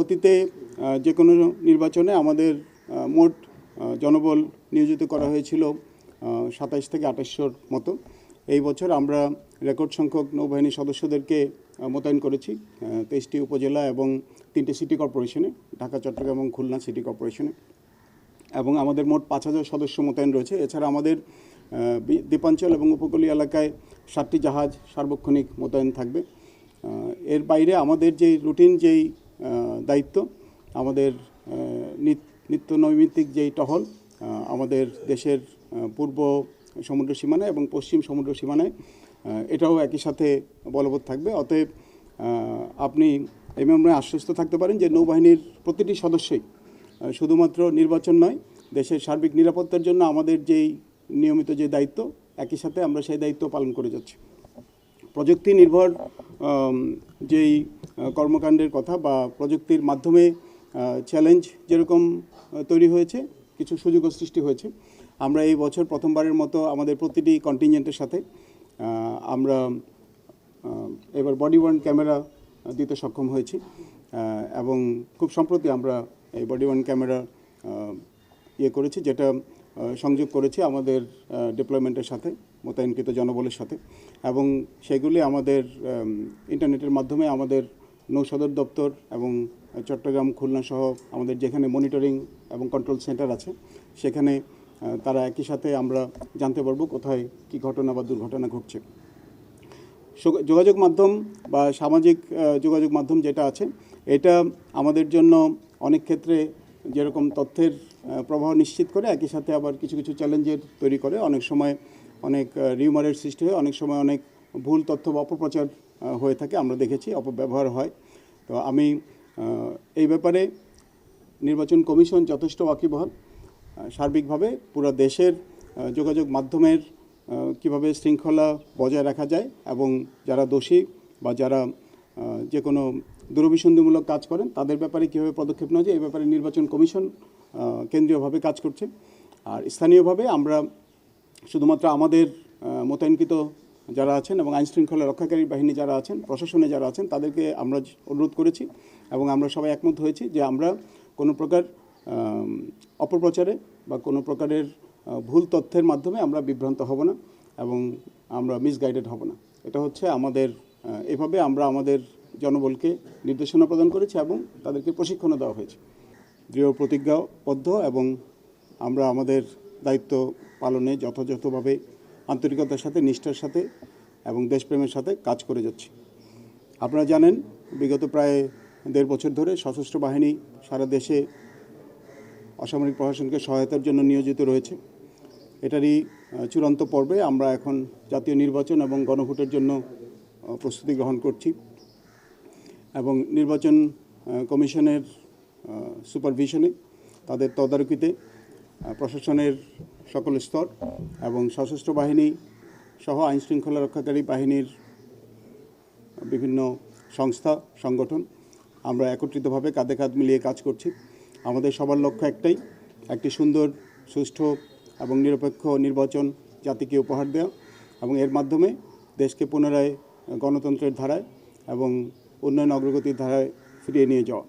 অতীতে যে কোনো নির্বাচনে আমাদের মোট জনবল নিয়োজিত করা হয়েছিল 27 থেকে 2800 মতো। এই বছর আমরা রেকর্ড সংখ্যক নৌবাহিনী সদস্যদেরকে মোতায়েন করেছি 23টি উপজেলা এবং 3টে সিটি কর্পোরেশনে, ঢাকা, চট্টগ্রাম এবং খুলনা সিটি কর্পোরেশনে, এবং আমাদের মোট 5000 সদস্য মোতায়েন রয়েছে। এছাড়া আমাদের দ্বীপাঞ্চল এবং উপকূলীয় এলাকায় 7টি জাহাজ সার্বক্ষণিক মোতায়েন থাকবে। এর বাইরে আমাদের যেই রুটিন যেই দায়িত্ব, আমাদের নিত্য নৈমিত্তিক যেই টহল আমাদের দেশের পূর্ব সমুদ্র সীমানায় এবং পশ্চিম সমুদ্র সীমানায়, এটাও একই সাথে বলবৎ থাকবে। অতএব আপনি এই মর্মে আশ্বস্ত থাকতে পারেন যে নৌবাহিনীর প্রতিটি সদস্যই শুধুমাত্র নির্বাচন নয়, দেশের সার্বিক নিরাপত্তার জন্য আমাদের যেই নিয়মিত যে দায়িত্ব, একই সাথে আমরা সেই দায়িত্ব পালন করে যাচ্ছি। প্রযুক্তি নির্ভর যেই কর্মকাণ্ডের কথা বা প্রযুক্তির মাধ্যমে চ্যালেঞ্জ যেরকম তৈরি হয়েছে, কিছু সুযোগও সৃষ্টি হয়েছে। আমরা এই বছর প্রথমবারের মতো আমাদের প্রতিটি কন্টিনজেন্টের সাথে আমরা এবার বডি ওয়ার্ন ক্যামেরা দিতে সক্ষম হয়েছি, এবং খুব সম্প্রতি আমরা এই বডি ওয়ার্ন ক্যামেরা করেছি, যেটা সংযোগ করেছি আমাদের ডিপ্লয়মেন্টের সাথে, মোতায়েনকৃত জনবলের সাথে, এবং সেগুলি আমাদের ইন্টারনেটের মাধ্যমে আমাদের নৌ সদর দপ্তর এবং চট্টগ্রাম, খুলনা সহ আমাদের যেখানে মনিটরিং এবং কন্ট্রোল সেন্টার আছে, সেখানে তারা একই সাথে আমরা জানতে পারবো কোথায় কী ঘটনা বা দুর্ঘটনা ঘটছে। যোগাযোগ মাধ্যম বা সামাজিক যোগাযোগ মাধ্যম যেটা আছে, এটা আমাদের জন্য অনেক ক্ষেত্রে যেরকম তথ্যের প্রবাহ নিশ্চিত করে, একই সাথে আবার কিছু কিছু চ্যালেঞ্জের তৈরি করে। অনেক সময় অনেক রিউমারের সৃষ্টি হয়, অনেক সময় অনেক ভুল তথ্য বা অপপ্রচার হয়ে থাকে, আমরা দেখেছি, অপব্যবহার হয়। তো আমি এই ব্যাপারে নির্বাচন কমিশন যথেষ্ট ওয়াকিবহাল। সার্বিকভাবে পুরো দেশের যোগাযোগ মাধ্যমের কিভাবে শৃঙ্খলা বজায় রাখা যায় এবং যারা দোষী বা যারা যে কোনো দুরভিসন্ধিমূলক কাজ করেন তাদের ব্যাপারে কীভাবে পদক্ষেপ নেওয়া যায়, এই ব্যাপারে নির্বাচন কমিশন কেন্দ্রীয়ভাবে কাজ করছে। আর স্থানীয়ভাবে আমরা শুধুমাত্র আমাদের মোতায়েনকৃত যারা আছেন এবং আইনশৃঙ্খলা রক্ষাকারী বাহিনী যারা আছেন, প্রশাসনে যারা আছেন, তাদেরকে আমরা অনুরোধ করেছি এবং আমরা সবাই একমত হয়েছি যে আমরা কোনো প্রকার অপপ্রচারে বা কোনো প্রকারের ভুল তথ্যের মাধ্যমে আমরা বিভ্রান্ত হব না এবং আমরা মিসগাইডেড হব না। এটা হচ্ছে আমাদের, এভাবে আমরা আমাদের জনবলকে নির্দেশনা প্রদান করেছি এবং তাদেরকে প্রশিক্ষণও দেওয়া হয়েছে। দৃঢ় প্রতিজ্ঞাবদ্ধ এবং আমরা আমাদের দায়িত্ব পালনে যথাযথভাবে আন্তরিকতার সাথে, নিষ্ঠার সাথে এবং দেশপ্রেমের সাথে কাজ করে যাচ্ছি। আপনারা জানেন, বিগত প্রায় 1.5 বছর ধরে সশস্ত্র বাহিনী সারা দেশে অসামরিক প্রশাসনকে সহায়তার জন্য নিয়োজিত রয়েছে। এটারই চূড়ান্ত পর্বে আমরা এখন জাতীয় নির্বাচন এবং গণভোটের জন্য প্রস্তুতি গ্রহণ করছি, এবং নির্বাচন কমিশনের সুপারভিশনে, তাদের তদারকিতে প্রশাসনের সকল স্তর এবং সশস্ত্র বাহিনী সহ আইনশৃঙ্খলা রক্ষাকারী বাহিনীর বিভিন্ন সংস্থা, সংগঠন, আমরা একত্রিতভাবে কাঁধে কাঁধ মিলিয়ে কাজ করছি। আমাদের সবার লক্ষ্য একটাই, একটি সুন্দর, সুষ্ঠু এবং নিরপেক্ষ নির্বাচন জাতিকে উপহার দেওয়া এবং এর মাধ্যমে দেশকে পুনরায় গণতন্ত্রের ধারায় এবং উন্নয়ন অগ্রগতির ধারায় ফিরিয়ে নিয়ে যাওয়া।